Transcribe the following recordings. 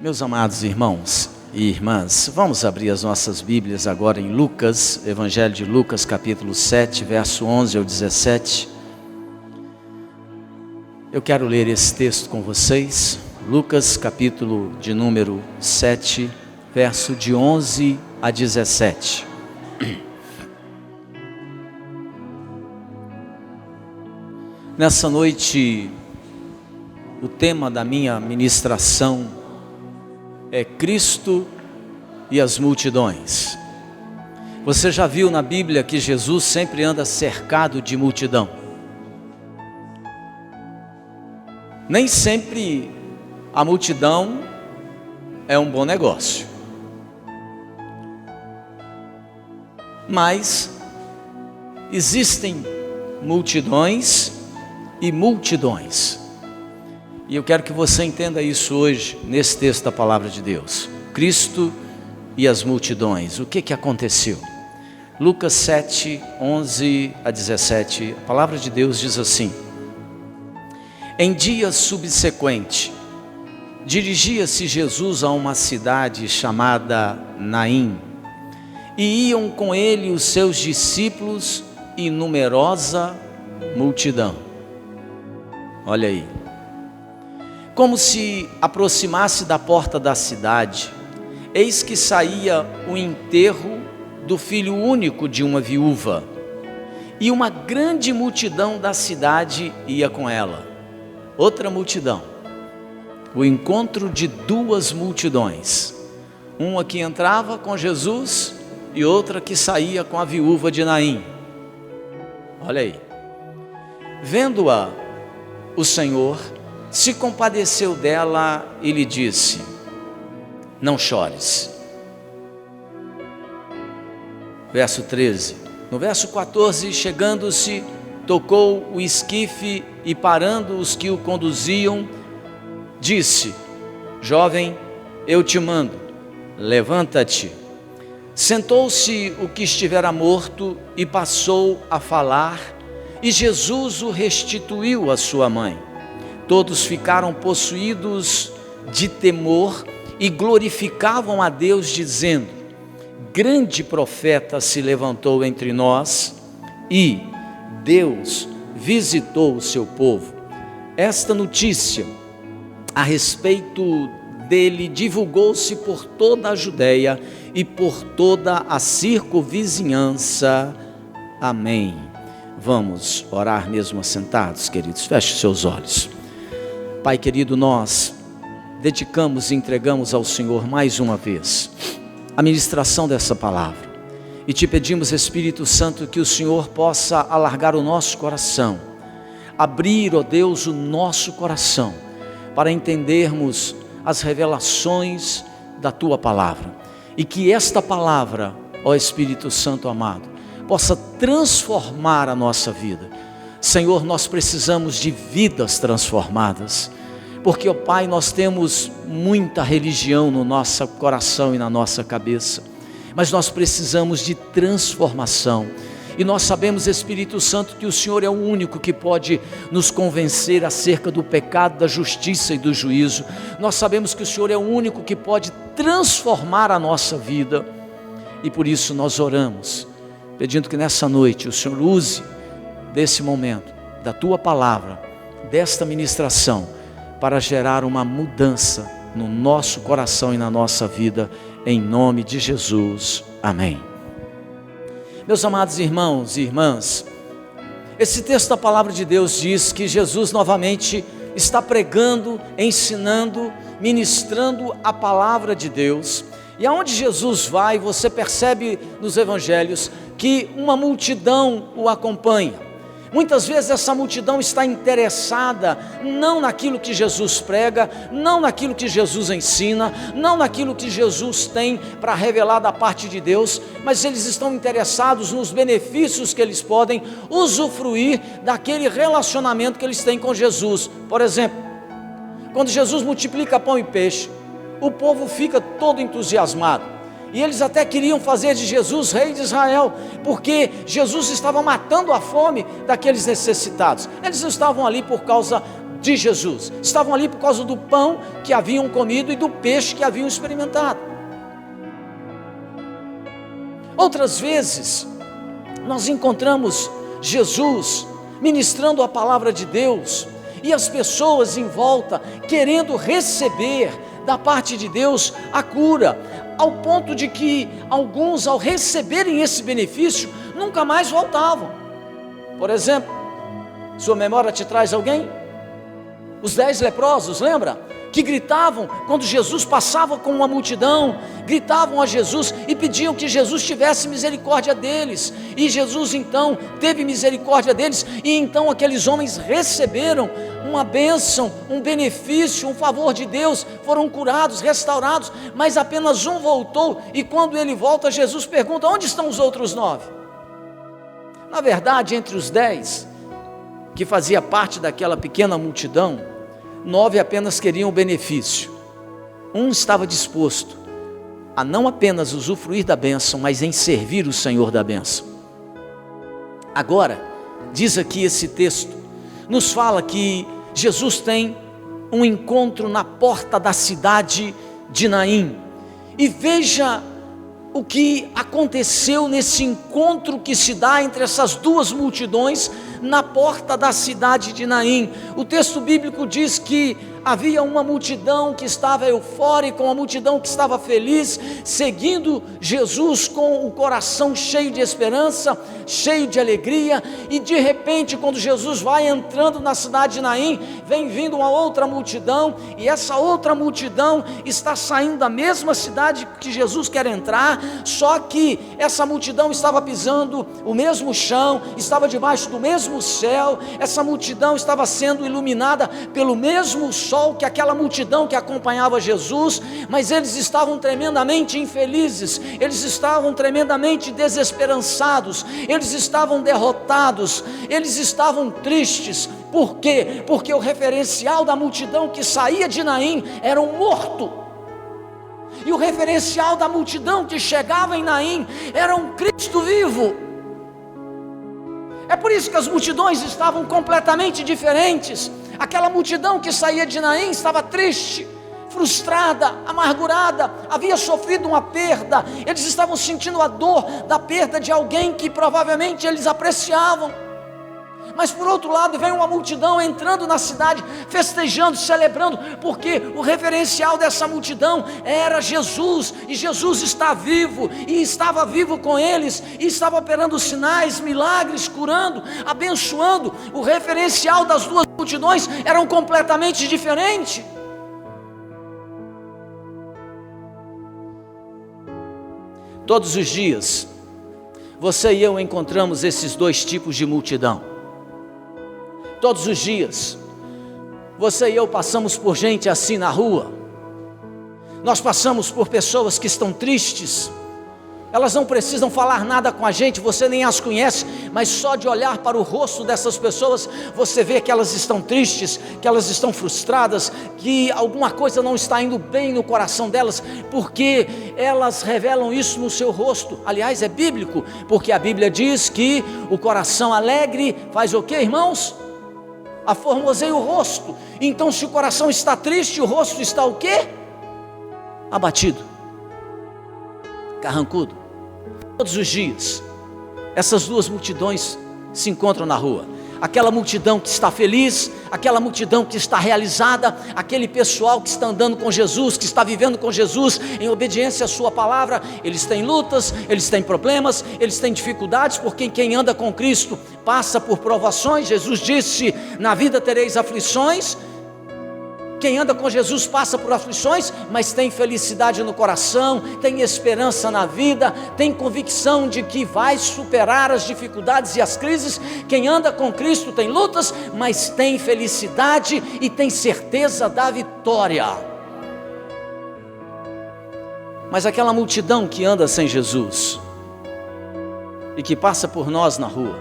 Meus amados irmãos e irmãs, vamos abrir as nossas Bíblias agora em Lucas, Evangelho de Lucas, capítulo 7, verso 11 ao 17. Eu quero ler esse texto com vocês, Lucas, capítulo de número 7, verso de 11 a 17. Nessa noite, o tema da minha ministração é Cristo e as multidões. Você já viu na Bíblia que Jesus sempre anda cercado de multidão? Nem sempre a multidão é um bom negócio, mas existem multidões e multidões. E eu quero que você entenda isso hoje, nesse texto da palavra de Deus. Cristo e as multidões. O que aconteceu? Lucas 7, 11 a 17, a palavra de Deus diz assim: Em dia subsequente, dirigia-se Jesus a uma cidade chamada Naim, e iam com ele os seus discípulos e numerosa multidão. Olha aí. Como se aproximasse da porta da cidade, eis que saía o enterro do filho único de uma viúva, e uma grande multidão da cidade ia com ela. Outra multidão, o encontro de duas multidões, uma que entrava com Jesus e outra que saía com a viúva de Naim. Olha aí. Vendo-a, o Senhor se compadeceu dela e lhe disse: não chores. Verso 13. No verso 14, chegando-se, tocou o esquife e parando os que o conduziam, disse: jovem, eu te mando, levanta-te. Sentou-se o que estivera morto e passou a falar, e Jesus o restituiu à sua mãe. Todos ficaram possuídos de temor e glorificavam a Deus, dizendo: grande profeta se levantou entre nós e Deus visitou o seu povo. Esta notícia a respeito dele divulgou-se por toda a Judeia e por toda a circunvizinhança. Amém. Vamos orar mesmo assentados, queridos. Feche seus olhos. Pai querido, nós dedicamos e entregamos ao Senhor mais uma vez a ministração dessa palavra. E te pedimos, Espírito Santo, que o Senhor possa alargar o nosso coração, abrir, ó Deus, o nosso coração, para entendermos as revelações da Tua palavra. E que esta palavra, ó Espírito Santo amado, possa transformar a nossa vida. Senhor, nós precisamos de vidas transformadas, porque, ó Pai, nós temos muita religião no nosso coração e na nossa cabeça, mas nós precisamos de transformação, e nós sabemos, Espírito Santo, que o Senhor é o único que pode nos convencer acerca do pecado, da justiça e do juízo. Nós sabemos que o Senhor é o único que pode transformar a nossa vida, e por isso nós oramos, pedindo que nessa noite o Senhor use desse momento, da Tua palavra, desta ministração, para gerar uma mudança no nosso coração e na nossa vida, em nome de Jesus, amém. Meus amados irmãos e irmãs, esse texto da palavra de Deus diz que Jesus novamente está pregando, ensinando, ministrando a palavra de Deus, e aonde Jesus vai, você percebe nos evangelhos que uma multidão o acompanha. Muitas vezes essa multidão está interessada não naquilo que Jesus prega, não naquilo que Jesus ensina, não naquilo que Jesus tem para revelar da parte de Deus, mas eles estão interessados nos benefícios que eles podem usufruir daquele relacionamento que eles têm com Jesus. Por exemplo, quando Jesus multiplica pão e peixe, o povo fica todo entusiasmado. E eles até queriam fazer de Jesus rei de Israel, porque Jesus estava matando a fome daqueles necessitados. Eles não estavam ali por causa de Jesus. Estavam ali por causa do pão que haviam comido e do peixe que haviam experimentado. Outras vezes, nós encontramos Jesus ministrando a palavra de Deus e as pessoas em volta querendo receber da parte de Deus a cura, ao ponto de que alguns, ao receberem esse benefício, nunca mais voltavam. Por exemplo, sua memória te traz alguém? Os 10 leprosos, lembra? Que gritavam quando Jesus passava com uma multidão, gritavam a Jesus e pediam que Jesus tivesse misericórdia deles, e Jesus então teve misericórdia deles, e então aqueles homens receberam uma bênção, um benefício, um favor de Deus, foram curados, restaurados, mas apenas um voltou, e quando ele volta, Jesus pergunta: onde estão os outros 9? Na verdade, entre os 10, que fazia parte daquela pequena multidão, 9 apenas queriam o benefício. Um estava disposto a não apenas usufruir da bênção, mas em servir o Senhor da bênção. Agora, diz aqui esse texto, nos fala que Jesus tem um encontro na porta da cidade de Naim. E veja o que aconteceu nesse encontro que se dá entre essas duas multidões na porta da cidade de Naim. O texto bíblico diz que havia uma multidão que estava eufórica, uma multidão que estava feliz, seguindo Jesus com o coração cheio de esperança, cheio de alegria, e de repente, quando Jesus vai entrando na cidade de Naim, vem vindo uma outra multidão, e essa outra multidão está saindo da mesma cidade que Jesus quer entrar, só que essa multidão estava pisando o mesmo chão, estava debaixo do mesmo céu, essa multidão estava sendo iluminada pelo mesmo sol que aquela multidão que acompanhava Jesus, mas eles estavam tremendamente infelizes, eles estavam tremendamente desesperançados, eles estavam derrotados, eles estavam tristes. Por quê? Porque o referencial da multidão que saía de Naim era um morto, e o referencial da multidão que chegava em Naim era um Cristo vivo. É por isso que as multidões estavam completamente diferentes. Aquela multidão que saía de Naim estava triste, frustrada, amargurada, havia sofrido uma perda, eles estavam sentindo a dor da perda de alguém que provavelmente eles apreciavam. Mas por outro lado, vem uma multidão entrando na cidade, festejando, celebrando, porque o referencial dessa multidão era Jesus, e Jesus está vivo, e estava vivo com eles, e estava operando sinais, milagres, curando, abençoando. O referencial das duas multidões eram completamente diferentes. Todos os dias, você e eu encontramos esses dois tipos de multidão. Todos os dias, você e eu passamos por gente assim na rua. Nós passamos por pessoas que estão tristes. Elas não precisam falar nada com a gente, você nem as conhece, mas só de olhar para o rosto dessas pessoas, você vê que elas estão tristes, que elas estão frustradas, que alguma coisa não está indo bem no coração delas, porque elas revelam isso no seu rosto. Aliás, é bíblico, porque a Bíblia diz que o coração alegre faz o quê, irmãos? Aformoseia o rosto. Então, se o coração está triste, o rosto está o quê? Abatido, carrancudo. Todos os dias, essas duas multidões se encontram na rua. Aquela multidão que está feliz, aquela multidão que está realizada, aquele pessoal que está andando com Jesus, que está vivendo com Jesus em obediência à sua palavra. Eles têm lutas, eles têm problemas, eles têm dificuldades, porque quem anda com Cristo passa por provações. Jesus disse: na vida tereis aflições. Quem anda com Jesus passa por aflições, mas tem felicidade no coração, tem esperança na vida, tem convicção de que vai superar as dificuldades e as crises. Quem anda com Cristo tem lutas, mas tem felicidade e tem certeza da vitória. Mas aquela multidão que anda sem Jesus e que passa por nós na rua,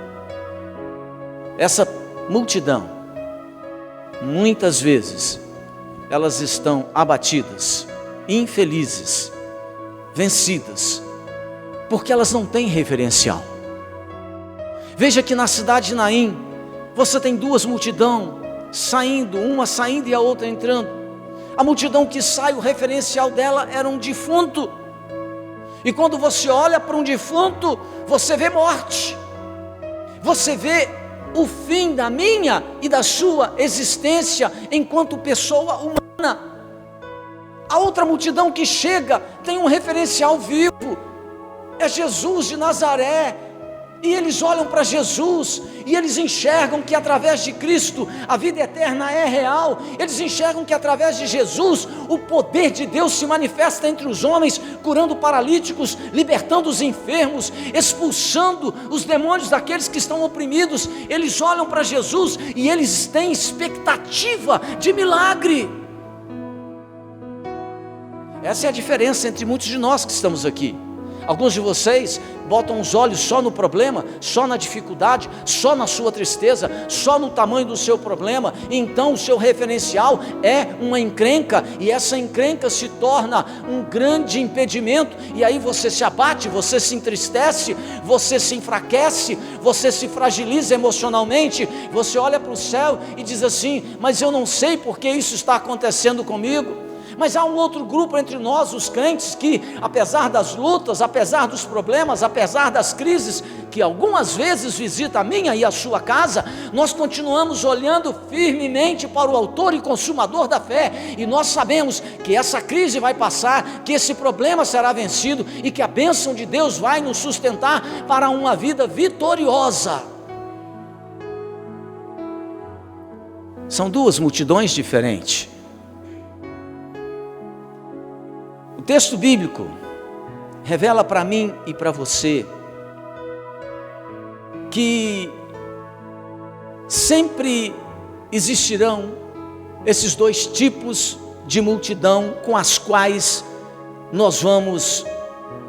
essa multidão, muitas vezes, elas estão abatidas, infelizes, vencidas, porque elas não têm referencial. Veja que na cidade de Naim, você tem duas multidões saindo, uma saindo e a outra entrando. A multidão que sai, o referencial dela era um defunto. E quando você olha para um defunto, você vê morte. Você vê o fim da minha e da sua existência enquanto pessoa humana. A outra multidão que chega tem um referencial vivo. É Jesus de Nazaré. E eles olham para Jesus e eles enxergam que através de Cristo a vida eterna é real. Eles enxergam que através de Jesus o poder de Deus se manifesta entre os homens, curando paralíticos, libertando os enfermos, expulsando os demônios daqueles que estão oprimidos. Eles olham para Jesus e eles têm expectativa de milagre. Essa é a diferença entre muitos de nós que estamos aqui. Alguns de vocês botam os olhos só no problema, só na dificuldade, só na sua tristeza, só no tamanho do seu problema. Então o seu referencial é uma encrenca, e essa encrenca se torna um grande impedimento, e aí você se abate, você se entristece, você se enfraquece, você se fragiliza emocionalmente. Você olha para o céu e diz assim: mas eu não sei porque isso está acontecendo comigo. Mas há um outro grupo entre nós, os crentes, que apesar das lutas, apesar dos problemas, apesar das crises, que algumas vezes visita a minha e a sua casa, nós continuamos olhando firmemente para o autor e consumador da fé, e nós sabemos que essa crise vai passar, que esse problema será vencido, e que a bênção de Deus vai nos sustentar para uma vida vitoriosa. São duas multidões diferentes. O texto bíblico revela para mim e para você que sempre existirão esses dois tipos de multidão com as quais nós vamos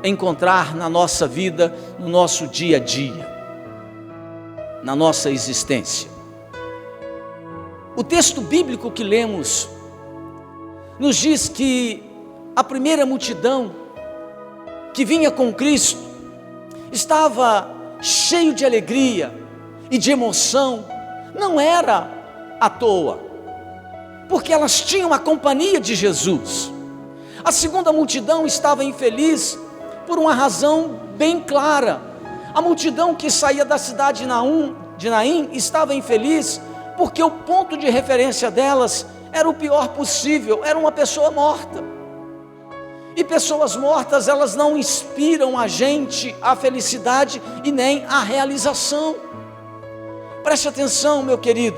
encontrar na nossa vida, no nosso dia a dia, na nossa existência. O texto bíblico que lemos nos diz que a primeira multidão que vinha com Cristo estava cheio de alegria e de emoção. Não era à toa, porque elas tinham a companhia de Jesus. A segunda multidão estava infeliz por uma razão bem clara. A multidão que saía da cidade de Naim estava infeliz porque o ponto de referência delas era o pior possível, era uma pessoa morta. E pessoas mortas, elas não inspiram a gente a felicidade e nem a realização. Preste atenção, meu querido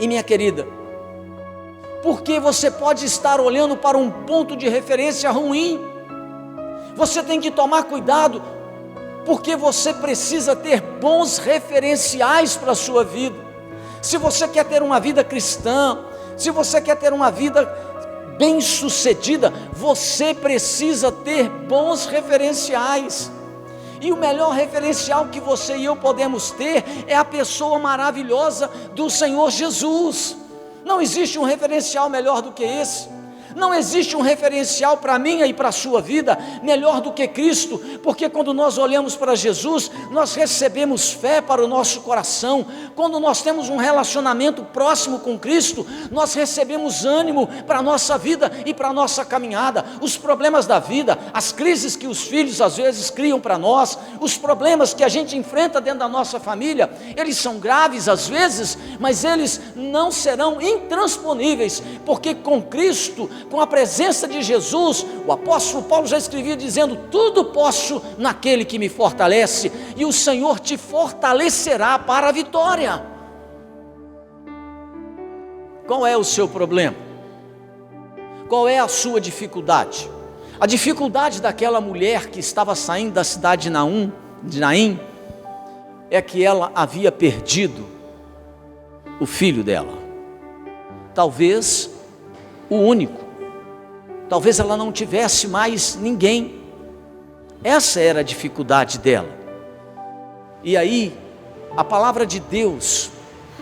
e minha querida, porque você pode estar olhando para um ponto de referência ruim. Você tem que tomar cuidado, porque você precisa ter bons referenciais para a sua vida. Se você quer ter uma vida cristã, se você quer ter uma vida bem-sucedida, você precisa ter bons referenciais. E o melhor referencial que você e eu podemos ter é a pessoa maravilhosa do Senhor Jesus. Não existe um referencial melhor do que esse. Não existe um referencial para a minha e para a sua vida melhor do que Cristo, porque quando nós olhamos para Jesus, nós recebemos fé para o nosso coração. Quando nós temos um relacionamento próximo com Cristo, nós recebemos ânimo para a nossa vida e para a nossa caminhada. Os problemas da vida, as crises que os filhos às vezes criam para nós, os problemas que a gente enfrenta dentro da nossa família, eles são graves às vezes, mas eles não serão intransponíveis, porque com Cristo, com a presença de Jesus, o apóstolo Paulo já escrevia dizendo: tudo posso naquele que me fortalece, e o Senhor te fortalecerá para a vitória. Qual é o seu problema? Qual é a sua dificuldade? A dificuldade daquela mulher que estava saindo da cidade de Naim é que ela havia perdido o filho dela, talvez o único. Talvez ela não tivesse mais ninguém. Essa era a dificuldade dela. E aí, a palavra de Deus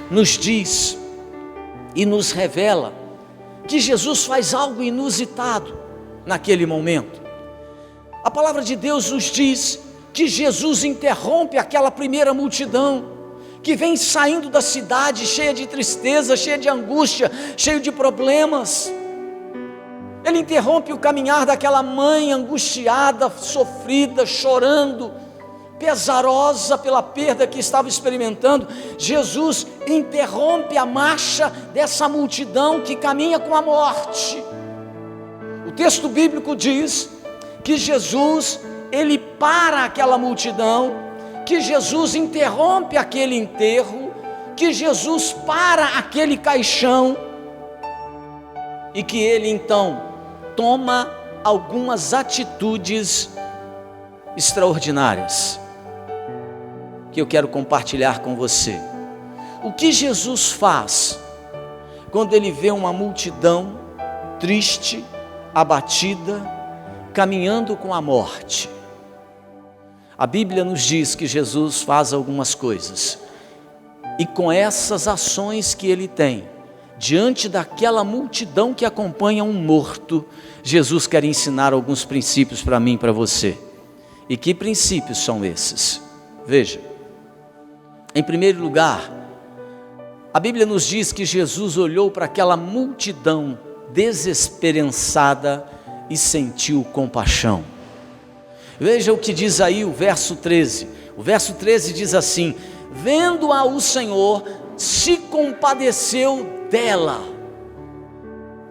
nos diz e nos revela que Jesus faz algo inusitado naquele momento. A palavra de Deus nos diz que Jesus interrompe aquela primeira multidão que vem saindo da cidade cheia de tristeza, cheia de angústia, cheio de problemas. Ele interrompe o caminhar daquela mãe angustiada, sofrida, chorando, pesarosa pela perda que estava experimentando. Jesus interrompe a marcha dessa multidão que caminha com a morte. O texto bíblico diz que Jesus, ele para aquela multidão, que Jesus interrompe aquele enterro, que Jesus para aquele caixão, e que ele então toma algumas atitudes extraordinárias, que eu quero compartilhar com você. O que Jesus faz quando ele vê uma multidão triste, abatida, caminhando com a morte? A Bíblia nos diz que Jesus faz algumas coisas, e com essas ações que ele tem, diante daquela multidão que acompanha um morto, Jesus quer ensinar alguns princípios para mim e para você. E que princípios são esses? Veja, em primeiro lugar, a Bíblia nos diz que Jesus olhou para aquela multidão desesperançada e sentiu compaixão. Veja o que diz aí o verso 13. O verso 13 diz assim: vendo-a o Senhor, se compadeceu dela.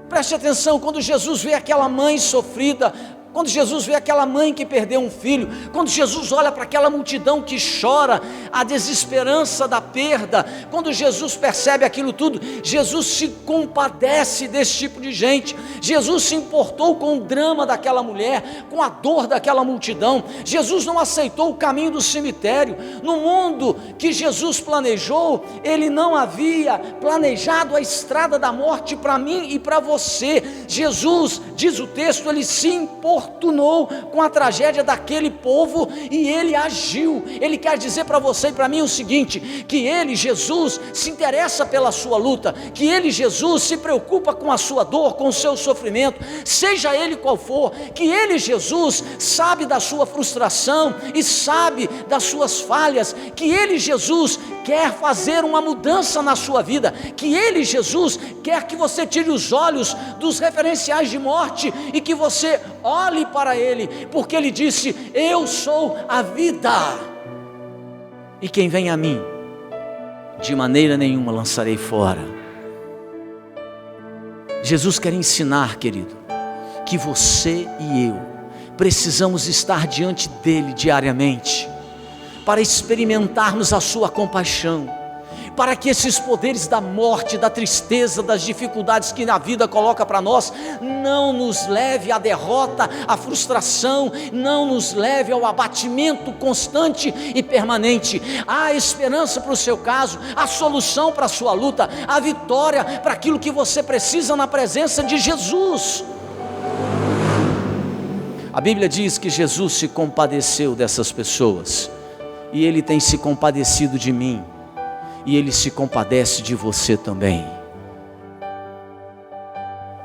Preste atenção, quando Jesus vê aquela mãe sofrida, quando Jesus vê aquela mãe que perdeu um filho, quando Jesus olha para aquela multidão que chora a desesperança da perda, quando Jesus percebe aquilo tudo, Jesus se compadece desse tipo de gente. Jesus se importou com o drama daquela mulher, com a dor daquela multidão. Jesus não aceitou o caminho do cemitério. No mundo que Jesus planejou, ele não havia planejado a estrada da morte para mim e para você. Jesus, diz o texto, ele se importou com a tragédia daquele povo e ele agiu. Ele quer dizer para você e para mim o seguinte: que ele, Jesus, se interessa pela sua luta, que ele, Jesus, se preocupa com a sua dor, com o seu sofrimento, seja ele qual for, que ele, Jesus, sabe da sua frustração e sabe das suas falhas, que ele, Jesus, quer fazer uma mudança na sua vida, que ele, Jesus, quer que você tire os olhos dos referenciais de morte e que você olhe para ele, porque ele disse: eu sou a vida, e quem vem a mim, de maneira nenhuma lançarei fora. Jesus quer ensinar, querido, que você e eu precisamos estar diante dele diariamente, para experimentarmos a sua compaixão, para que esses poderes da morte, da tristeza, das dificuldades que a vida coloca para nós, não nos leve à derrota, à frustração, não nos leve ao abatimento constante e permanente. Há esperança para o seu caso, há solução para a sua luta, há vitória para aquilo que você precisa na presença de Jesus. A Bíblia diz que Jesus se compadeceu dessas pessoas, e ele tem se compadecido de mim, e ele se compadece de você também.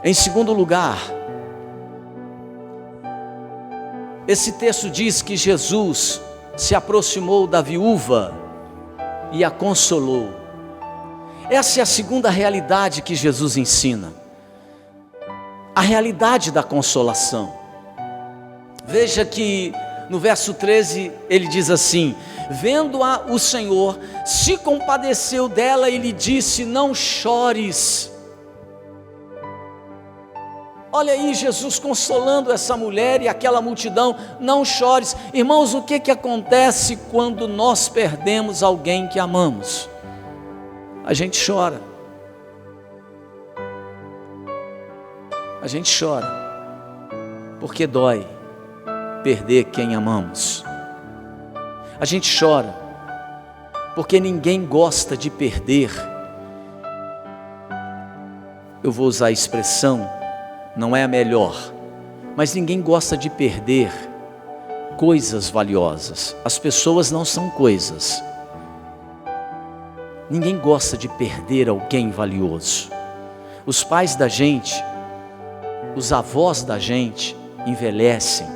Em segundo lugar, esse texto diz que Jesus se aproximou da viúva e a consolou. Essa é a segunda realidade que Jesus ensina, a realidade da consolação. Veja que no verso 13 ele diz assim: vendo-a o Senhor, se compadeceu dela e lhe disse: não chores. Olha aí Jesus consolando essa mulher e aquela multidão: não chores. Irmãos, o que acontece quando nós perdemos alguém que amamos? A gente chora. A gente chora, porque dói perder quem amamos. A gente chora, porque ninguém gosta de perder. Eu vou usar a expressão, não é a melhor, mas ninguém gosta de perder coisas valiosas. As pessoas não são coisas. Ninguém gosta de perder alguém valioso. Os pais da gente, os avós da gente envelhecem,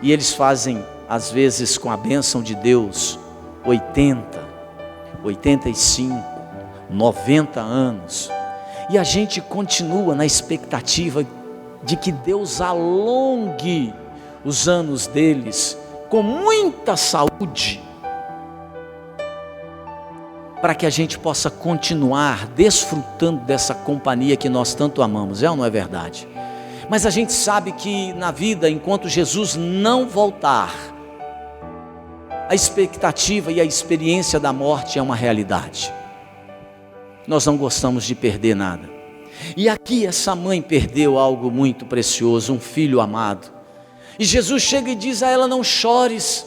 e eles fazem, às vezes com a bênção de Deus, 80, 85, 90 anos, e a gente continua na expectativa de que Deus alongue os anos deles com muita saúde, para que a gente possa continuar desfrutando dessa companhia que nós tanto amamos, é ou não é verdade? Mas a gente sabe que na vida, enquanto Jesus não voltar, a expectativa e a experiência da morte é uma realidade. Nós não gostamos de perder nada. E aqui essa mãe perdeu algo muito precioso, um filho amado. E Jesus chega e diz a ela: não chores.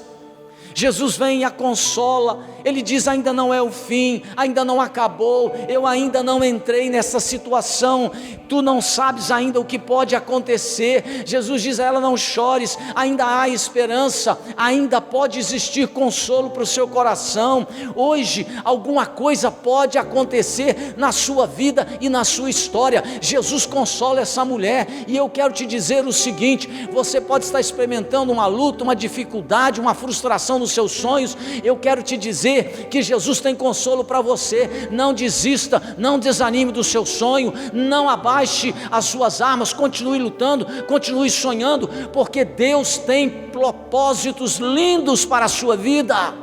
Jesus vem e a consola. Ele diz: ainda não é o fim, ainda não acabou, eu ainda não entrei nessa situação, tu não sabes ainda o que pode acontecer. Jesus diz a ela: não chores, ainda há esperança, ainda pode existir consolo para o seu coração. Hoje alguma coisa pode acontecer na sua vida e na sua história. Jesus consola essa mulher, e eu quero te dizer o seguinte: você pode estar experimentando uma luta, uma dificuldade, uma frustração nos seus sonhos. Eu quero te dizer que Jesus tem consolo para você. Não desista, não desanime do seu sonho, não abaixe as suas armas, continue lutando, continue sonhando, porque Deus tem propósitos lindos para a sua vida.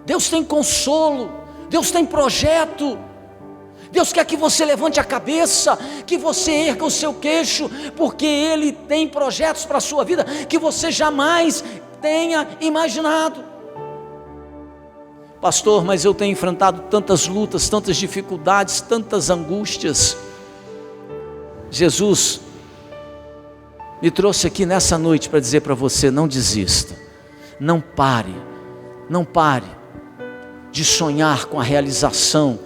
Deus tem consolo, Deus tem projeto. Deus quer que você levante a cabeça, que você erga o seu queixo, porque Ele tem projetos para a sua vida que você jamais tenha imaginado. Pastor, mas eu tenho enfrentado tantas lutas, tantas dificuldades, tantas angústias. Jesus me trouxe aqui nessa noite para dizer para você: não desista, não pare de sonhar com a realização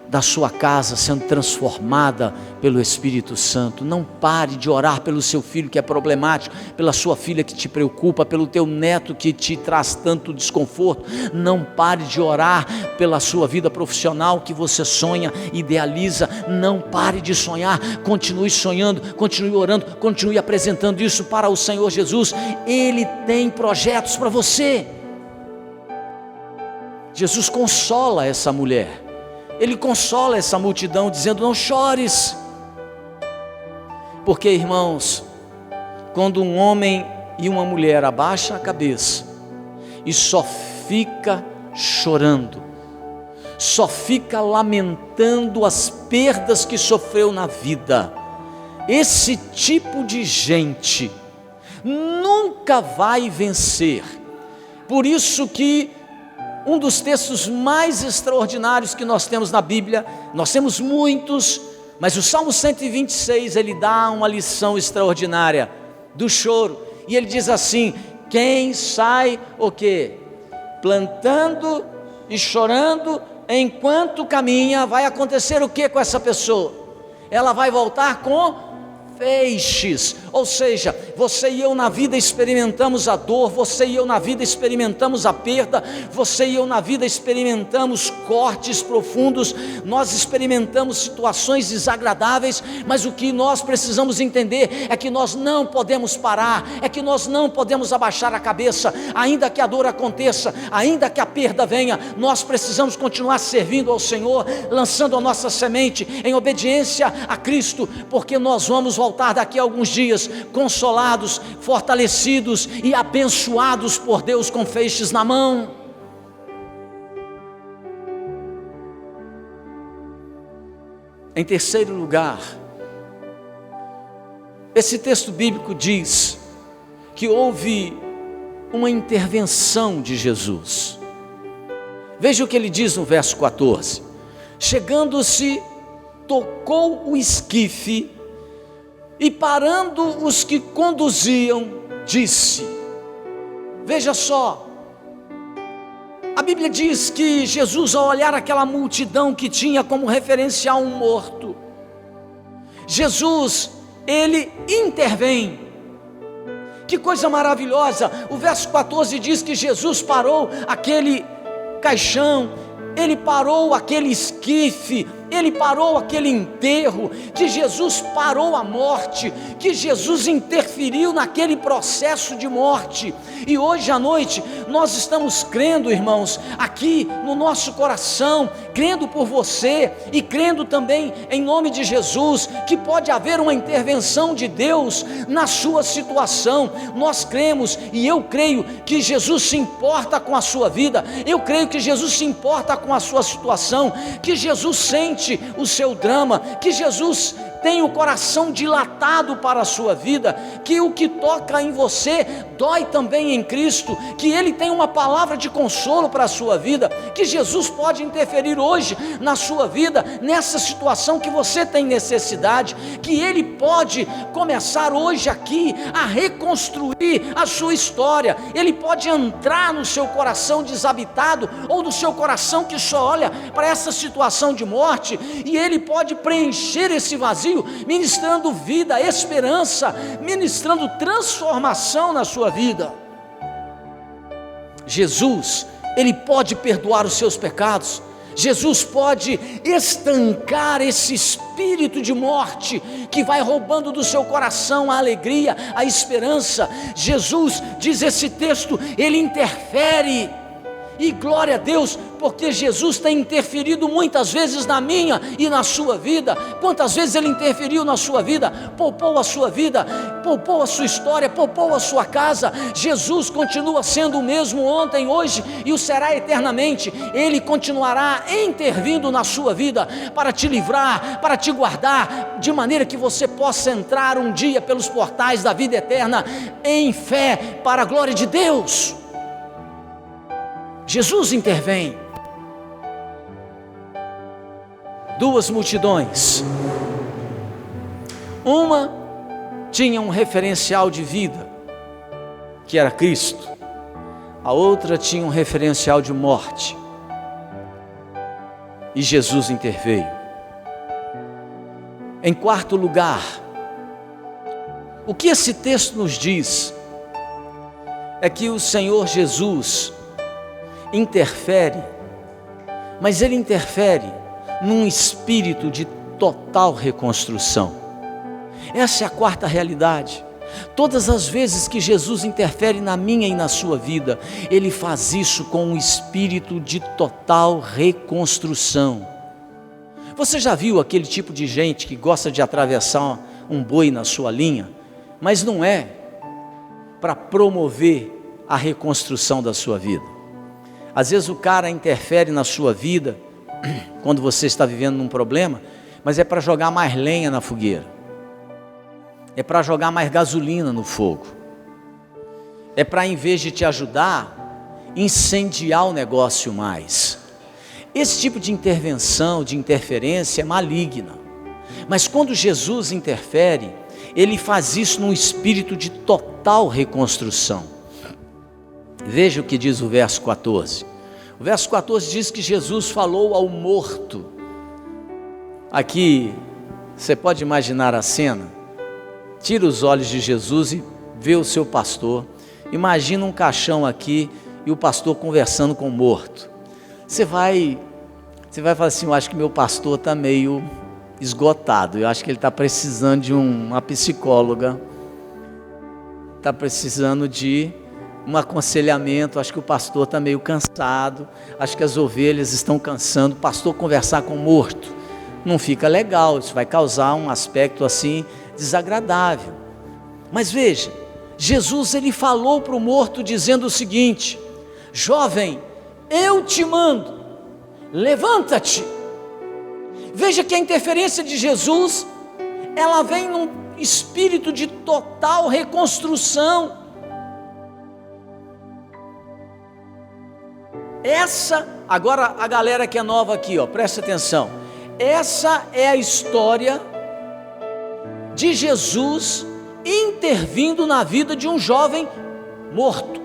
da sua casa sendo transformada pelo Espírito Santo. Não pare de orar pelo seu filho que é problemático, pela sua filha que te preocupa, pelo teu neto que te traz tanto desconforto. Não pare de orar pela sua vida profissional que você sonha, idealiza. Não pare de sonhar, continue sonhando, continue orando, continue apresentando isso para o Senhor Jesus. Ele tem projetos para você. Jesus consola essa mulher, Ele consola essa multidão dizendo: não chores. Porque, irmãos, quando um homem e uma mulher abaixam a cabeça e só fica chorando, só fica lamentando as perdas que sofreu na vida, esse tipo de gente nunca vai vencer. Por isso que um dos textos mais extraordinários que nós temos na Bíblia, nós temos muitos, mas o Salmo 126, ele dá uma lição extraordinária do choro, e ele diz assim: quem sai o quê? Plantando e chorando enquanto caminha, vai acontecer o que com essa pessoa? Ela vai voltar com feixes. Ou seja, você e eu na vida experimentamos a dor, você e eu na vida experimentamos a perda, você e eu na vida experimentamos cortes profundos, nós experimentamos situações desagradáveis, mas o que nós precisamos entender é que nós não podemos parar, é que nós não podemos abaixar a cabeça, ainda que a dor aconteça, ainda que a perda venha, nós precisamos continuar servindo ao Senhor, lançando a nossa semente em obediência a Cristo, porque nós vamos voltar daqui a alguns dias consolados, fortalecidos e abençoados por Deus com feixes na mão. Em terceiro lugar, esse texto bíblico diz que houve uma intervenção de Jesus. Veja o que ele diz no verso 14: chegando-se, tocou o esquife, e parando os que conduziam, disse. Veja só, a Bíblia diz que Jesus, ao olhar aquela multidão que tinha como referencial um morto, Jesus, ele intervém. Que coisa maravilhosa! O verso 14 diz que Jesus parou aquele caixão, ele parou aquele esquife, ele parou aquele enterro, que Jesus parou a morte, que Jesus interferiu naquele processo de morte. E hoje à noite nós estamos crendo, irmãos, aqui no nosso coração, crendo por você e crendo também em nome de Jesus, que pode haver uma intervenção de Deus na sua situação. Nós cremos e eu creio que Jesus se importa com a sua vida, eu creio que Jesus se importa com a sua situação, que Jesus sente o seu drama, que Jesus tem o coração dilatado para a sua vida, que o que toca em você dói também em Cristo, que Ele tem uma palavra de consolo para a sua vida, que Jesus pode interferir hoje na sua vida, nessa situação que você tem necessidade, que Ele pode começar hoje aqui a reconstruir a sua história, Ele pode entrar no seu coração desabitado, ou no seu coração que só olha para essa situação de morte, e Ele pode preencher esse vazio, ministrando vida, esperança, ministrando transformação na sua vida. Jesus, Ele pode perdoar os seus pecados, Jesus pode estancar esse espírito de morte que vai roubando do seu coração a alegria, a esperança. Jesus, diz esse texto, Ele interfere. E glória a Deus, porque Jesus tem interferido muitas vezes na minha e na sua vida. Quantas vezes Ele interferiu na sua vida, poupou a sua vida, poupou a sua história, poupou a sua casa. Jesus continua sendo o mesmo ontem, hoje e o será eternamente. Ele continuará intervindo na sua vida para te livrar, para te guardar, de maneira que você possa entrar um dia pelos portais da vida eterna em fé, para a glória de Deus. Jesus intervém. Duas multidões, uma tinha um referencial de vida, que era Cristo, a outra tinha um referencial de morte, e Jesus interveio. Em quarto lugar, o que esse texto nos diz é que o Senhor Jesus interfere, mas Ele interfere num espírito de total reconstrução. Essa é a quarta realidade. Todas as vezes que Jesus interfere na minha e na sua vida, Ele faz isso com um espírito de total reconstrução. Você já viu aquele tipo de gente que gosta de atravessar um boi na sua linha, mas não é para promover a reconstrução da sua vida? Às vezes o cara interfere na sua vida, quando você está vivendo num problema, mas é para jogar mais lenha na fogueira, é para jogar mais gasolina no fogo, é para, em vez de te ajudar, incendiar o negócio mais. Esse tipo de intervenção, de interferência é maligna, mas quando Jesus interfere, Ele faz isso num espírito de total reconstrução. Veja o que diz o verso 14. O verso 14 diz que Jesus falou ao morto. Aqui, você pode imaginar a cena? Tira os olhos de Jesus e vê o seu pastor. Imagina um caixão aqui e o pastor conversando com o morto. Você vai falar assim, eu acho que meu pastor está meio esgotado, eu acho que ele está precisando de uma psicóloga, está precisando de um aconselhamento, acho que o pastor está meio cansado, acho que as ovelhas estão cansando. O pastor conversar com o morto não fica legal, isso vai causar um aspecto assim desagradável. Mas veja, Jesus, Ele falou para o morto dizendo o seguinte: jovem, eu te mando, levanta-te. Veja que a interferência de Jesus, ela vem num espírito de total reconstrução. Agora a galera que é nova aqui, presta atenção. Essa é a história de Jesus intervindo na vida de um jovem morto.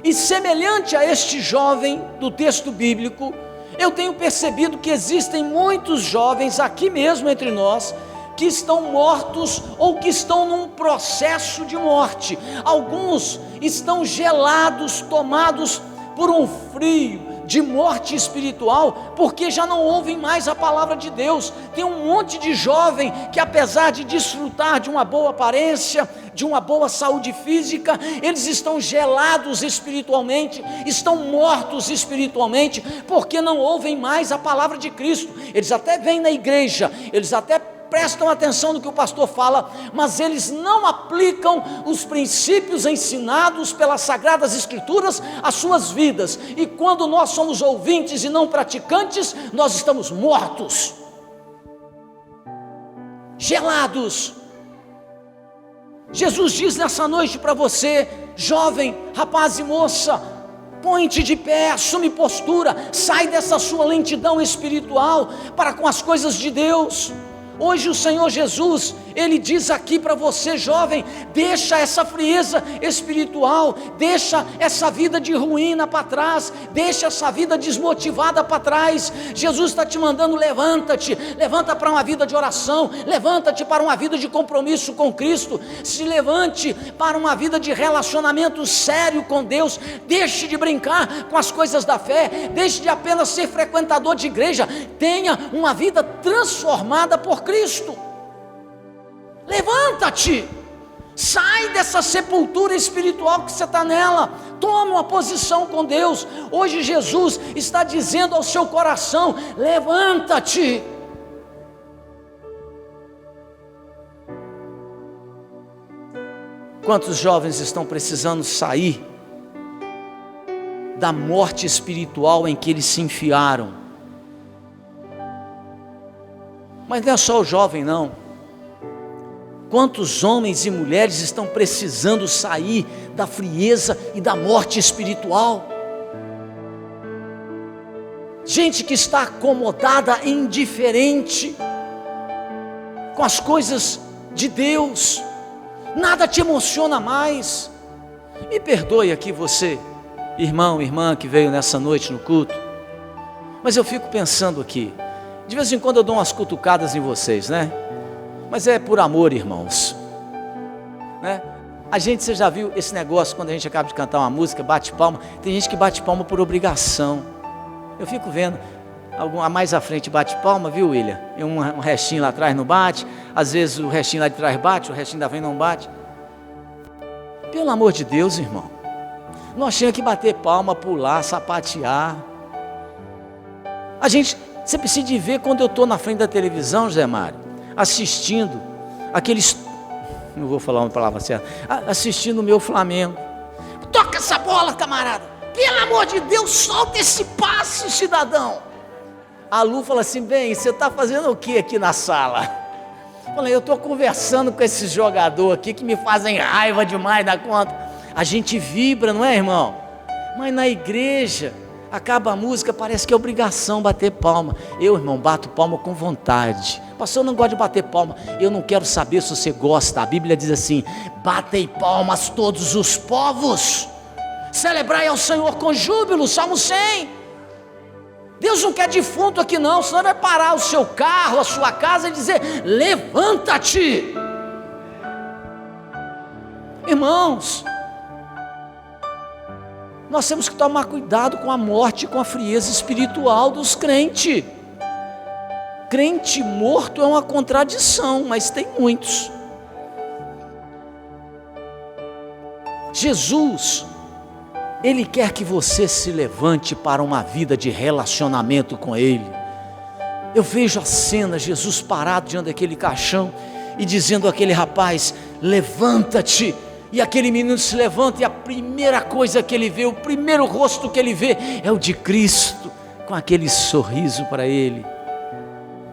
E semelhante a este jovem do texto bíblico, eu tenho percebido que existem muitos jovens aqui mesmo entre nós, que estão mortos ou que estão num processo de morte. Alguns estão gelados, tomados por um frio, de morte espiritual, porque já não ouvem mais a palavra de Deus. Tem um monte de jovem que, apesar de desfrutar de uma boa aparência, de uma boa saúde física, eles estão gelados espiritualmente, estão mortos espiritualmente, porque não ouvem mais a palavra de Cristo. Eles até vêm na igreja, eles até prestam atenção no que o pastor fala, mas eles não aplicam os princípios ensinados pelas Sagradas Escrituras às suas vidas. E quando nós somos ouvintes e não praticantes, nós estamos mortos, gelados. Jesus diz nessa noite para você, jovem, rapaz e moça: põe-te de pé, assume postura, sai dessa sua lentidão espiritual para com as coisas de Deus. Hoje o Senhor Jesus, Ele diz aqui para você, jovem: deixa essa frieza espiritual, deixa essa vida de ruína para trás, deixa essa vida desmotivada para trás. Jesus está te mandando: levanta-te, levanta para uma vida de oração, levanta-te para uma vida de compromisso com Cristo, se levante para uma vida de relacionamento sério com Deus, deixe de brincar com as coisas da fé, deixe de apenas ser frequentador de igreja, tenha uma vida transformada por Cristo. Levanta-te, sai dessa sepultura espiritual que você está nela, toma uma posição com Deus. Hoje Jesus está dizendo ao seu coração: levanta-te. Quantos jovens estão precisando sair da morte espiritual em que eles se enfiaram? Mas não é só o jovem não. Quantos homens e mulheres estão precisando sair da frieza e da morte espiritual? Gente que está acomodada e indiferente com as coisas de Deus, nada te emociona mais. Me perdoe aqui você, irmão, irmã que veio nessa noite no culto, mas eu fico pensando aqui, de vez em quando eu dou umas cutucadas em vocês, né? Mas é por amor, irmãos, né? A gente, você já viu esse negócio, quando a gente acaba de cantar uma música, bate palma. Tem gente que bate palma por obrigação. Eu fico vendo, a mais à frente bate palma, viu, William? E um restinho lá atrás não bate, às vezes o restinho lá de trás bate, o restinho da frente não bate. Pelo amor de Deus, irmão, nós tínhamos que bater palma, pular, sapatear. Você precisa de ver quando eu estou na frente da televisão, José Mário, assistindo aqueles, não vou falar uma palavra certa, assistindo o meu Flamengo. Toca essa bola, camarada, pelo amor de Deus, solta esse passe, cidadão. A Lu fala assim: bem, você está fazendo o que aqui na sala? Eu falei: eu estou conversando com esses jogadores aqui que me fazem raiva demais da conta. A gente vibra, não é, irmão? Mas na igreja, acaba a música, parece que é obrigação bater palma. Eu, irmão, bato palma com vontade. Pastor, eu não gosto de bater palma. Eu não quero saber se você gosta. A Bíblia diz assim: batei palmas todos os povos, celebrai ao Senhor com júbilo. Salmo 100. Deus não quer defunto aqui não, senão vai parar o seu carro, a sua casa e dizer: levanta-te. Irmãos, nós temos que tomar cuidado com a morte e com a frieza espiritual dos crentes. Crente morto é uma contradição, mas tem muitos. Jesus, Ele quer que você se levante para uma vida de relacionamento com Ele. Eu vejo a cena, Jesus parado diante daquele caixão e dizendo àquele rapaz: levanta-te. E aquele menino se levanta e a primeira coisa que ele vê, o primeiro rosto que ele vê é o de Cristo, com aquele sorriso para ele.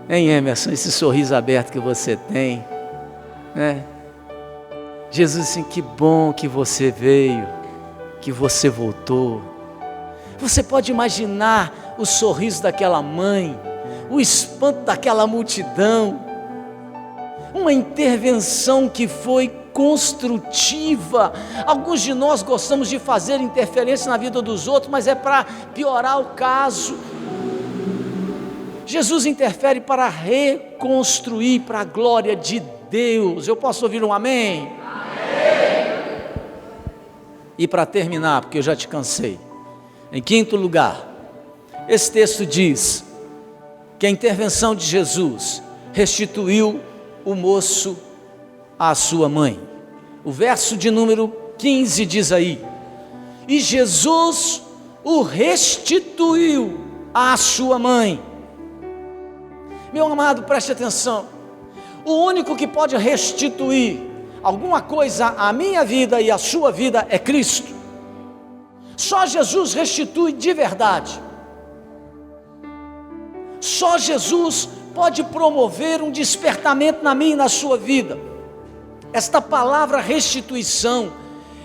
Hein, Emerson, esse sorriso aberto que você tem, né? Jesus assim: que bom que você veio, que você voltou. Você pode imaginar o sorriso daquela mãe, o espanto daquela multidão, uma intervenção que foi construtiva. Alguns de nós gostamos de fazer interferência na vida dos outros, mas é para piorar o caso. Jesus interfere para reconstruir para a glória de Deus. Eu posso ouvir um amém? Amém. E para terminar, porque eu já te cansei, em quinto lugar, Esse texto diz que a intervenção de Jesus restituiu o moço à sua mãe. O verso de número 15 diz aí: e Jesus o restituiu à sua mãe. Meu amado, preste atenção. O único que pode restituir alguma coisa à minha vida e à sua vida é Cristo. Só Jesus restitui de verdade. Só Jesus pode promover um despertamento na minha e na sua vida. Esta palavra restituição,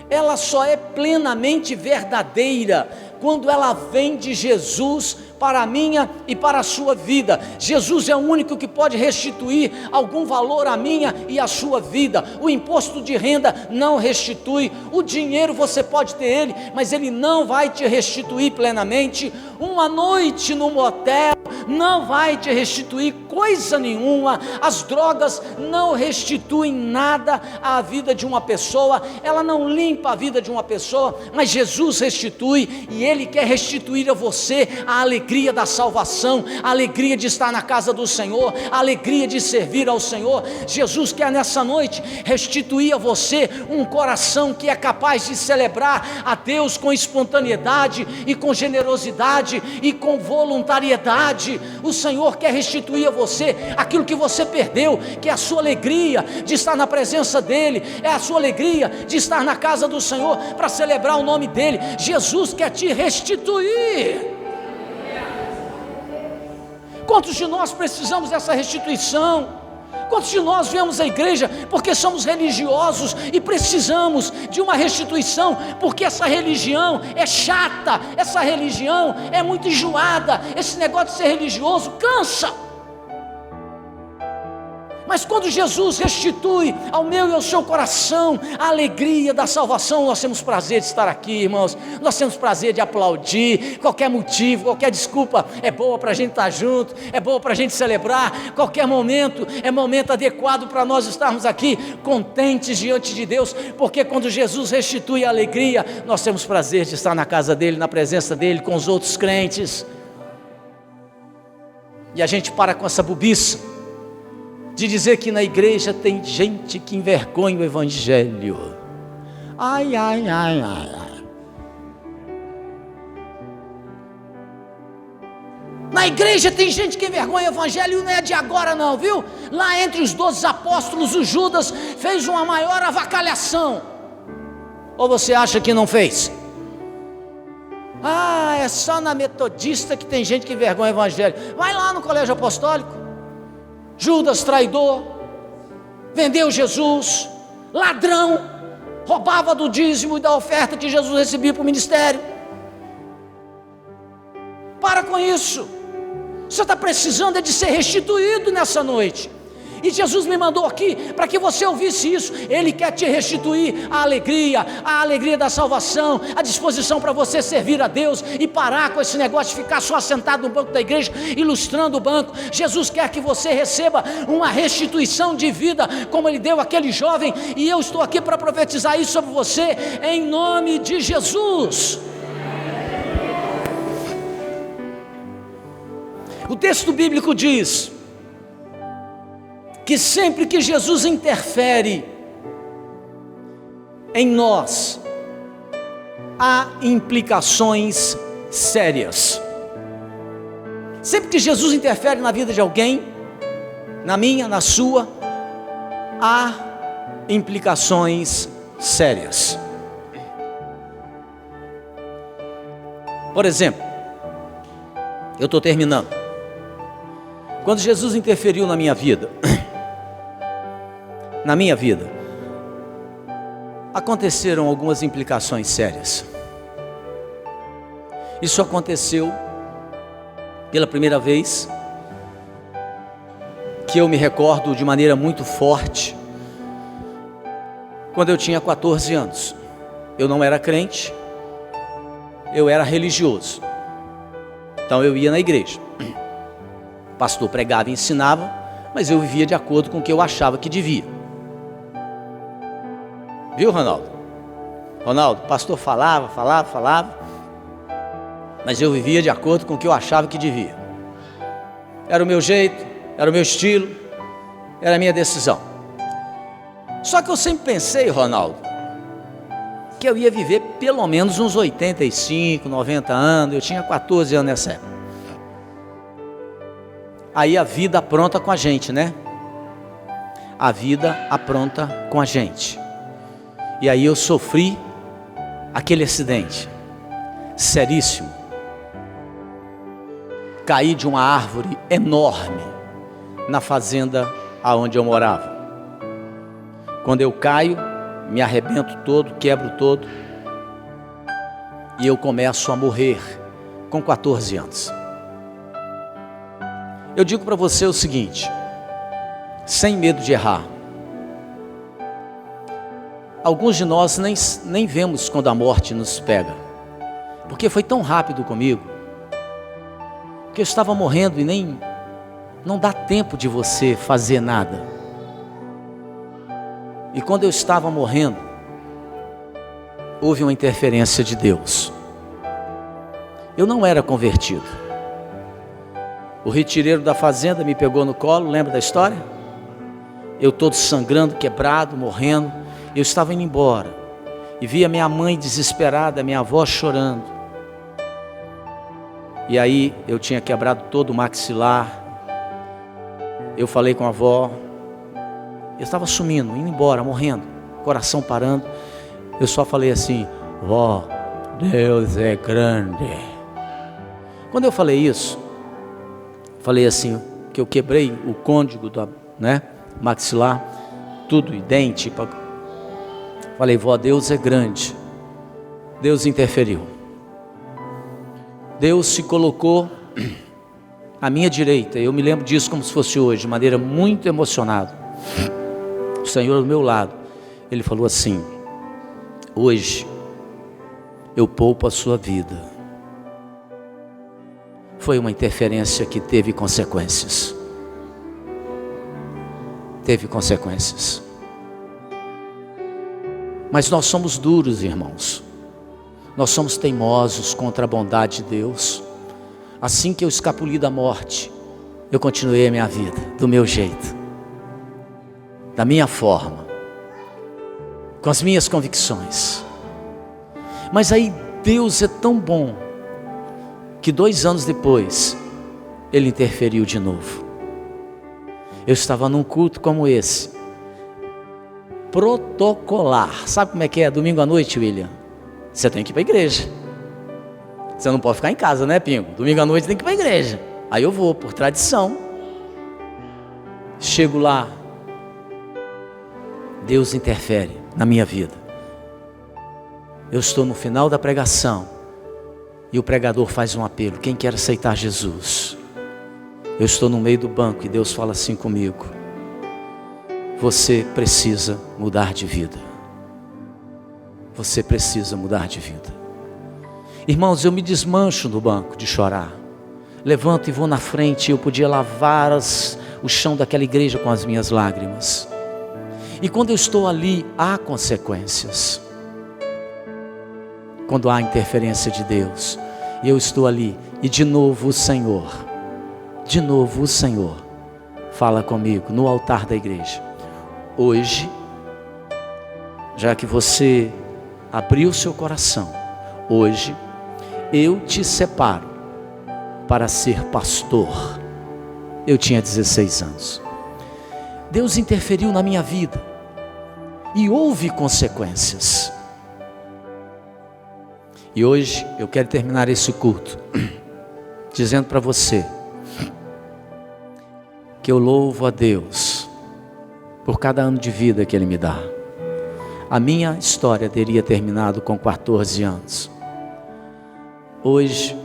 ela só é plenamente verdadeira quando ela vem de Jesus para a minha e para a sua vida. Jesus é o único que pode restituir algum valor à minha e à sua vida. O imposto de renda não restitui, o dinheiro você pode ter ele, mas ele não vai te restituir plenamente. Uma noite no motel não vai te restituir coisa nenhuma. As drogas não restituem nada à vida de uma pessoa, ela não limpa a vida de uma pessoa, mas Jesus restitui, e Ele quer restituir a você a alegria da salvação, a alegria de estar na casa do Senhor, a alegria de servir ao Senhor. Jesus quer nessa noite restituir a você um coração que é capaz de celebrar a Deus com espontaneidade e com generosidade e com voluntariedade. O Senhor quer restituir a você aquilo que você perdeu, que é a sua alegria de estar na presença dEle, é a sua alegria de estar na casa do Senhor para celebrar o nome dEle. Jesus quer te restituir. Quantos de nós precisamos dessa restituição? Quantos de nós viemos à igreja porque somos religiosos e precisamos de uma restituição, porque essa religião é chata, essa religião é muito enjoada, esse negócio de ser religioso cansa. Mas quando Jesus restitui ao meu e ao seu coração a alegria da salvação, nós temos prazer de estar aqui, irmãos. Nós temos prazer de aplaudir. Qualquer motivo, qualquer desculpa é boa para a gente estar junto, é boa para a gente celebrar. Qualquer momento é momento adequado para nós estarmos aqui contentes diante de Deus, porque quando Jesus restitui a alegria, nós temos prazer de estar na casa dEle, na presença dEle, com os outros crentes. E a gente para com essa bobiça de dizer que na igreja tem gente que envergonha o evangelho. Ai, ai, ai, ai, ai. Na igreja tem gente que envergonha o evangelho, e não é de agora não, viu? Lá entre os 12 apóstolos, o Judas fez uma maior avacalhação. Ou você acha que não fez? Ah, é só na metodista que tem gente que envergonha o evangelho. Vai lá no colégio apostólico. Judas, traidor, vendeu Jesus, ladrão, roubava do dízimo e da oferta que Jesus recebia para o ministério. Para com isso. Você está precisando é de ser restituído nessa noite. E Jesus me mandou aqui para que você ouvisse isso. Ele quer te restituir a alegria da salvação, a disposição para você servir a Deus e parar com esse negócio de ficar só sentado no banco da igreja, ilustrando o banco. Jesus quer que você receba uma restituição de vida, como Ele deu àquele jovem, e eu estou aqui para profetizar isso sobre você, em nome de Jesus. O texto bíblico diz que sempre que Jesus interfere em nós, há implicações sérias. Sempre que Jesus interfere na vida de alguém, na minha, na sua, há implicações sérias. Por exemplo, eu estou terminando. Quando Jesus interferiu na minha vida, aconteceram algumas implicações sérias. Isso aconteceu pela primeira vez, que eu me recordo de maneira muito forte, quando eu tinha 14 anos. Eu não era crente, eu era religioso. Então eu ia na igreja, o pastor pregava e ensinava, mas eu vivia de acordo com o que eu achava que devia. Viu, Ronaldo? Ronaldo, o pastor falava. mas eu vivia de acordo com o que eu achava que devia. Era o meu jeito, era o meu estilo, era a minha decisão. Só que eu sempre pensei, Ronaldo, que eu ia viver pelo menos uns 85, 90 anos. Eu tinha 14 anos nessa época. Aí a vida apronta com a gente, né? A vida apronta com a gente. E aí eu sofri aquele acidente seríssimo. Caí de uma árvore enorme na fazenda aonde eu morava. Quando eu caio, me arrebento todo, quebro todo, e eu começo a morrer com 14 anos. Eu digo para você o seguinte, sem medo de errar, alguns de nós nem vemos quando a morte nos pega, porque foi tão rápido comigo, que eu estava morrendo e não dá tempo de você fazer nada. E quando eu estava morrendo, houve uma interferência de Deus. Eu não era convertido. O retireiro da fazenda me pegou no colo, lembra da história? Eu todo sangrando, quebrado, morrendo. Eu estava indo embora e vi a minha mãe desesperada, a minha avó chorando. E aí eu tinha quebrado todo o maxilar. Eu falei com a avó. Eu estava sumindo, indo embora, morrendo, coração parando. Eu só falei assim: vó, Deus é grande. Quando eu falei isso, falei assim, que eu quebrei o côndilo do maxilar, tudo, e dente. Falei: vó, Deus é grande. Deus interferiu. Deus se colocou à minha direita. Eu me lembro disso como se fosse hoje, de maneira muito emocionada. O Senhor ao meu lado, Ele falou assim: hoje eu poupo a sua vida. Foi uma interferência que teve consequências. Teve consequências. Mas nós somos duros, irmãos. Nós somos teimosos contra a bondade de Deus. Assim que eu escapuli da morte, eu continuei a minha vida, do meu jeito, da minha forma, com as minhas convicções. Mas aí Deus é tão bom, que 2 anos depois, Ele interferiu de novo. Eu estava num culto como esse, protocolar. Sabe como é que é? Domingo à noite, William, você tem que ir para a igreja. Você não pode ficar em casa, né, Pingo? Domingo à noite tem que ir para a igreja. Aí eu vou, por tradição. Chego lá, Deus interfere na minha vida. Eu estou no final da pregação e o pregador faz um apelo: quem quer aceitar Jesus? Eu estou no meio do banco e Deus fala assim comigo: você precisa mudar de vida. Você precisa mudar de vida. Irmãos, eu me desmancho no banco de chorar. Levanto e vou na frente. Eu podia lavar o chão daquela igreja com as minhas lágrimas. E quando eu estou ali, há consequências. Quando há interferência de Deus, e eu estou ali, e de novo o Senhor fala comigo no altar da igreja: hoje, já que você abriu seu coração, hoje eu te separo para ser pastor. Eu tinha 16 anos. Deus interferiu na minha vida e houve consequências. E hoje eu quero terminar esse culto dizendo para você que eu louvo a Deus por cada ano de vida que Ele me dá. A minha história teria terminado com 14 anos. Hoje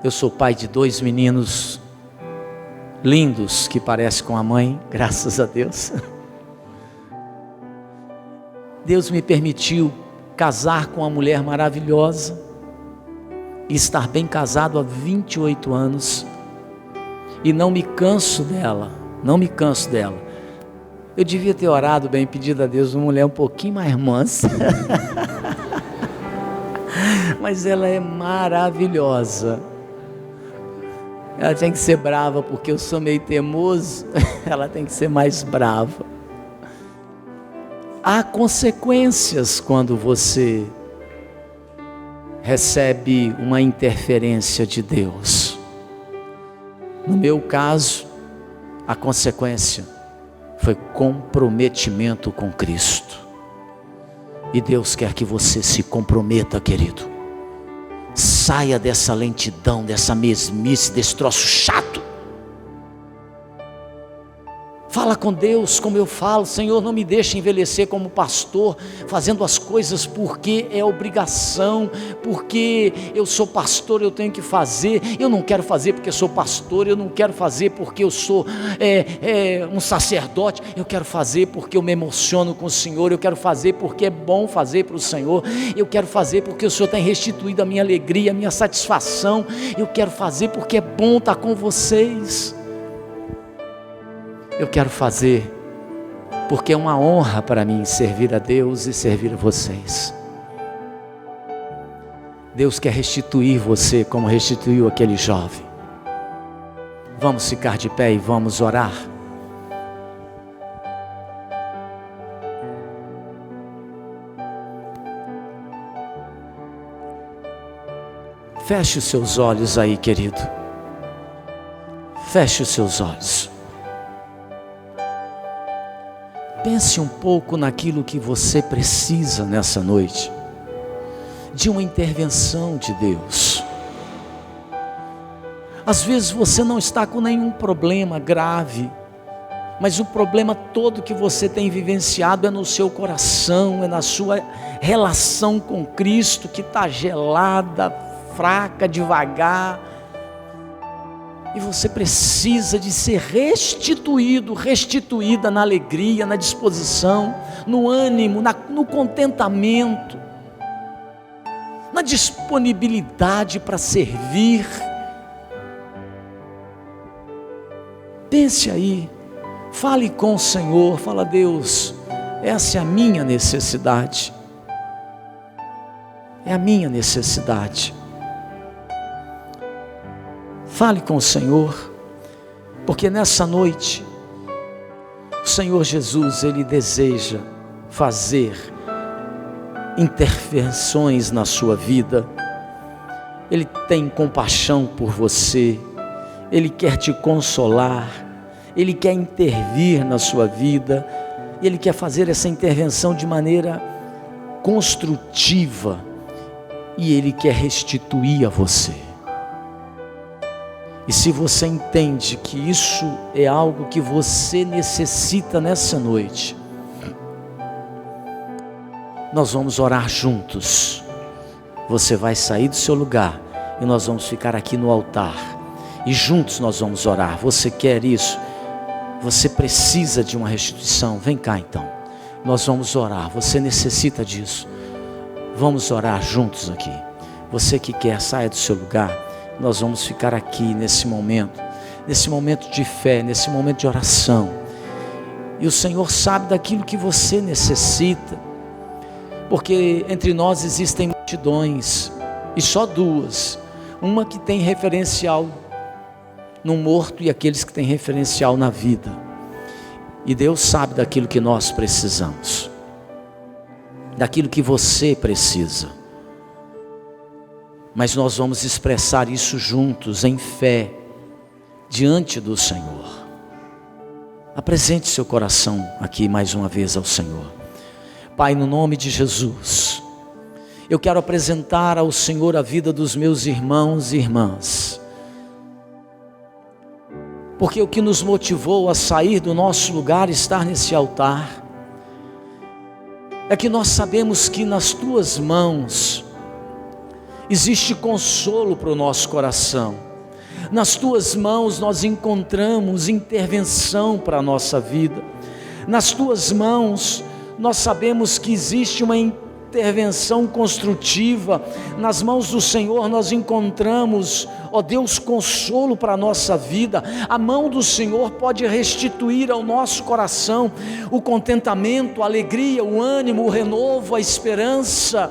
eu sou pai de 2 meninos lindos que parecem com a mãe, graças a Deus. Deus me permitiu casar com uma mulher maravilhosa e estar bem casado há 28 anos. E não me canso dela, Eu devia ter orado bem, pedido a Deus uma mulher um pouquinho mais mansa. mas ela é maravilhosa. Ela tem que ser brava porque eu sou meio teimoso, ela tem que ser mais brava. Há consequências quando você recebe uma interferência de Deus. No meu caso, a consequência foi comprometimento com Cristo. E Deus quer que você se comprometa, querido. Saia dessa lentidão, dessa mesmice, desse troço chato. Fala com Deus como eu falo: Senhor, não me deixe envelhecer como pastor, fazendo as coisas porque é obrigação, porque eu sou pastor, eu tenho que fazer. Eu não quero fazer porque sou pastor, eu não quero fazer porque eu sou um sacerdote. Eu quero fazer porque eu me emociono com o Senhor, eu quero fazer porque é bom fazer para o Senhor, eu quero fazer porque o Senhor tem restituído a minha alegria, a minha satisfação. Eu quero fazer porque é bom estar com vocês. Eu quero fazer porque é uma honra para mim servir a Deus e servir a vocês. Deus quer restituir você como restituiu aquele jovem. Vamos ficar de pé e vamos orar. Feche os seus olhos aí, querido. Feche os seus olhos. Pense um pouco naquilo que você precisa nessa noite, de uma intervenção de Deus. Às vezes você não está com nenhum problema grave, mas o problema todo que você tem vivenciado é no seu coração, é na sua relação com Cristo, que está gelada, fraca, devagar. E você precisa de ser restituída na alegria, na disposição, no ânimo, no contentamento, na disponibilidade para servir. Pense aí, fale com o Senhor, fala: Deus, essa é a minha necessidade. É a minha necessidade. Fale com o Senhor, porque nessa noite, o Senhor Jesus, Ele deseja fazer intervenções na sua vida. Ele tem compaixão por você, Ele quer te consolar, Ele quer intervir na sua vida, Ele quer fazer essa intervenção de maneira construtiva, e Ele quer restituir a você. E se você entende que isso é algo que você necessita nessa noite, nós vamos orar juntos. Você vai sair do seu lugar e nós vamos ficar aqui no altar, e juntos nós vamos orar. Você quer isso? Você precisa de uma restituição? Vem cá então, nós vamos orar. Você necessita disso? Vamos orar juntos aqui. Você que quer, saia do seu lugar. Nós vamos ficar aqui nesse momento de fé, nesse momento de oração. E o Senhor sabe daquilo que você necessita, porque entre nós existem multidões, e só duas: uma que tem referencial no morto e aqueles que têm referencial na vida. E Deus sabe daquilo que nós precisamos, daquilo que você precisa. Mas nós vamos expressar isso juntos, em fé, diante do Senhor. Apresente seu coração aqui mais uma vez ao Senhor. Pai, no nome de Jesus, eu quero apresentar ao Senhor a vida dos meus irmãos e irmãs, porque o que nos motivou a sair do nosso lugar e estar nesse altar, é que nós sabemos que nas Tuas mãos existe consolo para o nosso coração. Nas Tuas mãos nós encontramos intervenção para a nossa vida. Nas Tuas mãos nós sabemos que existe uma intervenção construtiva. Nas mãos do Senhor nós encontramos, ó Deus, consolo para a nossa vida. A mão do Senhor pode restituir ao nosso coração o contentamento, a alegria, o ânimo, o renovo, a esperança.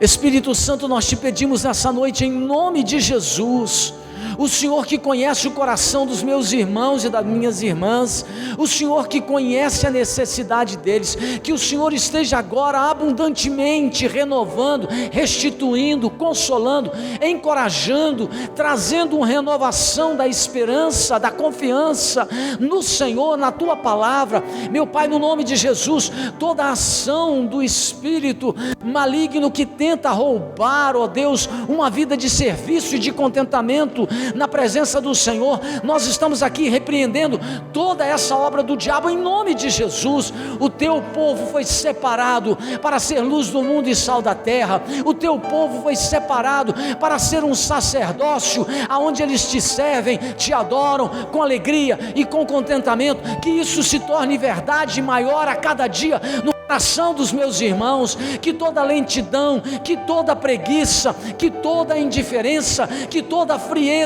Espírito Santo, nós te pedimos nessa noite, em nome de Jesus, o Senhor que conhece o coração dos meus irmãos e das minhas irmãs, o Senhor que conhece a necessidade deles, que o Senhor esteja agora abundantemente renovando, restituindo, consolando, encorajando, trazendo uma renovação da esperança, da confiança no Senhor, na Tua palavra. Meu Pai, no nome de Jesus, toda a ação do espírito maligno que tenta roubar, ó Deus, uma vida de serviço e de contentamento na presença do Senhor, nós estamos aqui repreendendo toda essa obra do diabo em nome de Jesus. O teu povo foi separado para ser luz do mundo e sal da terra, o teu povo foi separado para ser um sacerdócio, aonde eles te servem, te adoram com alegria e com contentamento. Que isso se torne verdade maior a cada dia no coração dos meus irmãos, que toda lentidão, que toda preguiça, que toda indiferença, que toda frieza,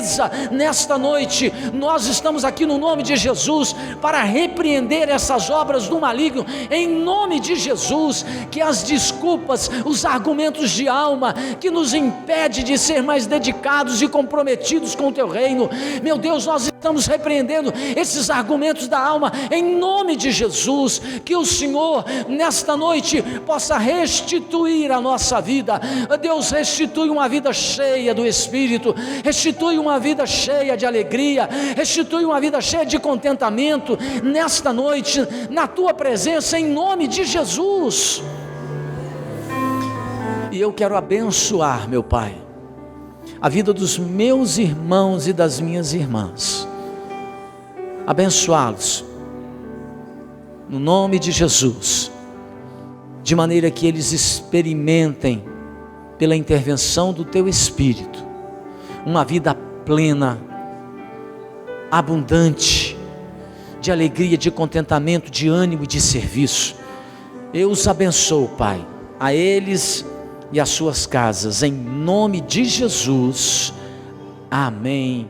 nesta noite, nós estamos aqui no nome de Jesus, para repreender essas obras do maligno, em nome de Jesus. Que as desculpas, os argumentos de alma, que nos impede de ser mais dedicados e comprometidos com o teu reino, meu Deus, nós estamos repreendendo esses argumentos da alma, em nome de Jesus. Que o Senhor, nesta noite, possa restituir a nossa vida. Deus, restitui uma vida cheia do Espírito, restitui uma vida cheia de alegria, restitui uma vida cheia de contentamento, nesta noite, na Tua presença, em nome de Jesus. E eu quero abençoar, meu Pai, a vida dos meus irmãos e das minhas irmãs, abençoá-los, no nome de Jesus, de maneira que eles experimentem, pela intervenção do Teu Espírito, uma vida plena, abundante, de alegria, de contentamento, de ânimo e de serviço. Eu os abençoo, Pai, a eles e as suas casas, em nome de Jesus, amém.